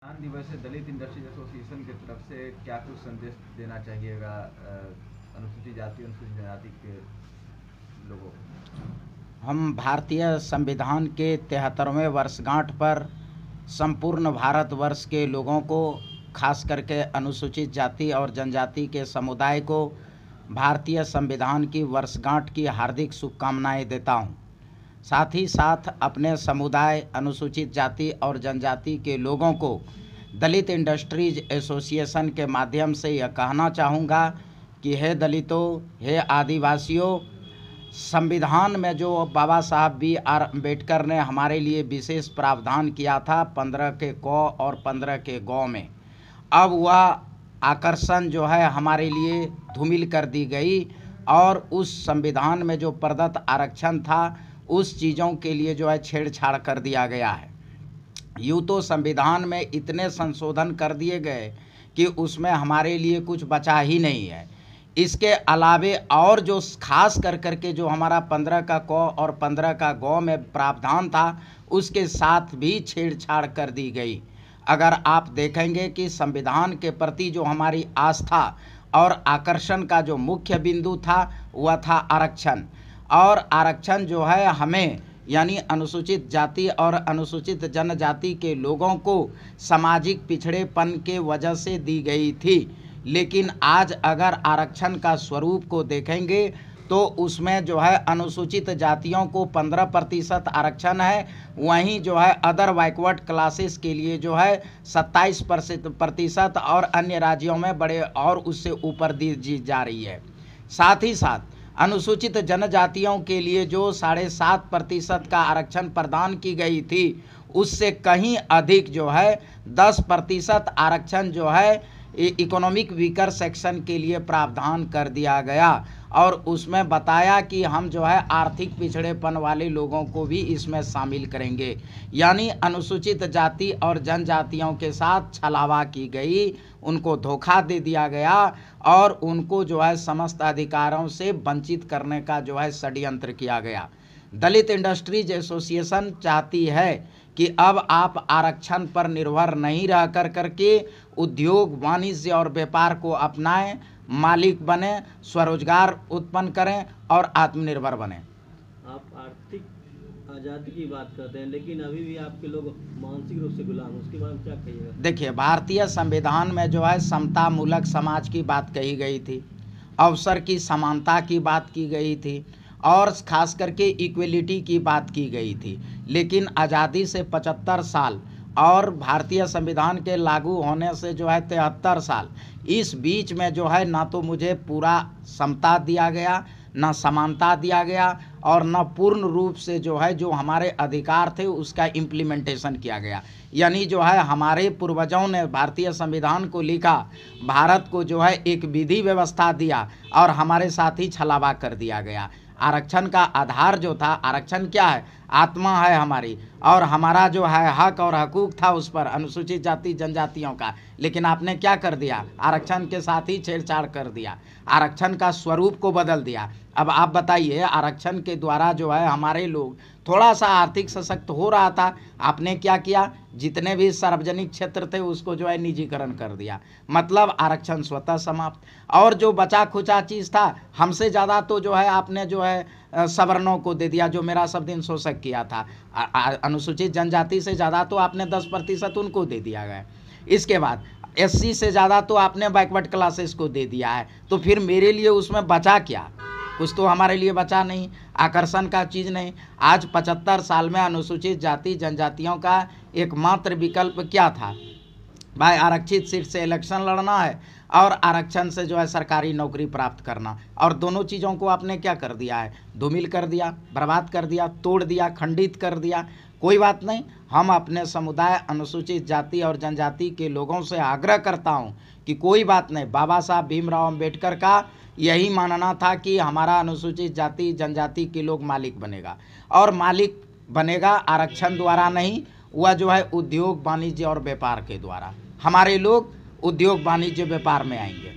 संविधान दिवस है, दलित इंडस्ट्रीज एसोसिएशन की तरफ से क्या कुछ संदेश देना चाहिएगा अनुसूचित जाति अनुसूचित जनजाति के लोगों को? हम भारतीय संविधान के 73वें वर्षगांठ पर संपूर्ण भारतवर्ष के लोगों को, खास करके अनुसूचित जाति और जनजाति के समुदाय को भारतीय संविधान की वर्षगांठ की हार्दिक शुभकामनाएं देता हूं। साथ ही साथ अपने समुदाय अनुसूचित जाति और जनजाति के लोगों को दलित इंडस्ट्रीज एसोसिएशन के माध्यम से यह कहना चाहूँगा कि हे दलितों, हे आदिवासियों, संविधान में जो बाबा साहब B.R. अम्बेडकर ने हमारे लिए विशेष प्रावधान किया था 15 के क और 15 के गौ में, अब वह आकर्षण जो है हमारे लिए धूमिल कर दी गई और उस संविधान में जो प्रदत्त आरक्षण था उस चीज़ों के लिए जो है छेड़छाड़ कर दिया गया है। यूँ तो संविधान में इतने संशोधन कर दिए गए कि उसमें हमारे लिए कुछ बचा ही नहीं है। इसके अलावे और जो खास कर के जो हमारा 15 का क और 15 का गौ में प्रावधान था उसके साथ भी छेड़छाड़ कर दी गई। अगर आप देखेंगे कि संविधान के प्रति जो हमारी आस्था और आकर्षण का जो मुख्य बिंदु था वह था आरक्षण, और आरक्षण जो है हमें यानी अनुसूचित जाति और अनुसूचित जनजाति के लोगों को सामाजिक पिछड़ेपन के वजह से दी गई थी। लेकिन आज अगर आरक्षण का स्वरूप को देखेंगे तो उसमें जो है अनुसूचित जातियों को 15% आरक्षण है, वहीं जो है अदर बैकवर्ड क्लासेस के लिए जो है 27% और अन्य राज्यों में बड़े और उससे ऊपर दी जा रही है। साथ ही साथ अनुसूचित जनजातियों के लिए जो 7.5% का आरक्षण प्रदान की गई थी उससे कहीं अधिक जो है 10% आरक्षण जो है इकोनॉमिक वीकर सेक्शन के लिए प्रावधान कर दिया गया, और उसमें बताया कि हम जो है आर्थिक पिछड़ेपन वाले लोगों को भी इसमें शामिल करेंगे। यानी अनुसूचित जाति और जनजातियों के साथ छलावा की गई, उनको धोखा दे दिया गया और उनको जो है समस्त अधिकारों से वंचित करने का जो है षड्यंत्र किया गया। दलित इंडस्ट्रीज एसोसिएशन चाहती है कि अब आप आरक्षण पर निर्भर नहीं रह करके उद्योग, वाणिज्य और व्यापार को अपनाएं, मालिक बने, स्वरोजगार उत्पन्न करें और आत्मनिर्भर बने। आप आर्थिक आज़ादी की बात करते हैं लेकिन अभी भी आपके लोग मानसिक रूप से गुलाम हैं, उसके बारे में क्या कहिएगा? देखिए, भारतीय संविधान में जो है समतामूलक समाज की बात कही गई थी, अवसर की समानता की बात की गई थी और खास करके इक्वलिटी की बात की गई थी। लेकिन आज़ादी से 75 साल और भारतीय संविधान के लागू होने से जो है 73 साल, इस बीच में जो है ना तो मुझे पूरा समता दिया गया, न समानता दिया गया और न पूर्ण रूप से जो है जो हमारे अधिकार थे उसका इम्प्लीमेंटेशन किया गया। यानी जो है हमारे पूर्वजों ने भारतीय संविधान को लिखा, भारत को जो है एक विधि व्यवस्था दिया और हमारे साथ ही छलावा कर दिया गया। आरक्षण का आधार जो था, आरक्षण क्या है? आत्मा है हमारी, और हमारा जो है हक और हकूक था उस पर अनुसूचित जाति जनजातियों का। लेकिन आपने क्या कर दिया? आरक्षण के साथ ही छेड़छाड़ कर दिया, आरक्षण का स्वरूप को बदल दिया। अब आप बताइए, आरक्षण के द्वारा जो है हमारे लोग थोड़ा सा आर्थिक सशक्त हो रहा था, आपने क्या किया? जितने भी सार्वजनिक क्षेत्र थे उसको जो है निजीकरण कर दिया, मतलब आरक्षण स्वतः समाप्त। और जो बचा खुचा चीज़ था, हमसे ज़्यादा तो जो है आपने जो है सवर्णों को दे दिया, जो मेरा सब दिन शोषक किया था। अनुसूचित जनजाति से ज़्यादा तो आपने 10% उनको दे दिया गया। इसके बाद SC से ज़्यादा तो आपने बैकवर्ड क्लासेस को दे दिया है। तो फिर मेरे लिए उसमें बचा क्या? कुछ तो हमारे लिए बचा नहीं, आकर्षण का चीज़ नहीं। आज 75 साल में अनुसूचित जाति जनजातियों का एकमात्र विकल्प क्या था? भाई आरक्षित सीट से इलेक्शन लड़ना है और आरक्षण से जो है सरकारी नौकरी प्राप्त करना, और दोनों चीज़ों को आपने क्या कर दिया है? धूमिल कर दिया, बर्बाद कर दिया, तोड़ दिया, खंडित कर दिया। कोई बात नहीं, हम अपने समुदाय अनुसूचित जाति और जनजाति के लोगों से आग्रह करता हूं कि कोई बात नहीं, बाबा साहब भीमराव अम्बेडकर का यही मानना था कि हमारा अनुसूचित जाति जनजाति के लोग मालिक बनेगा, और मालिक बनेगा आरक्षण द्वारा नहीं, वह जो है उद्योग, वाणिज्य और व्यापार के द्वारा। हमारे लोग उद्योग, वाणिज्य, व्यापार में आएंगे।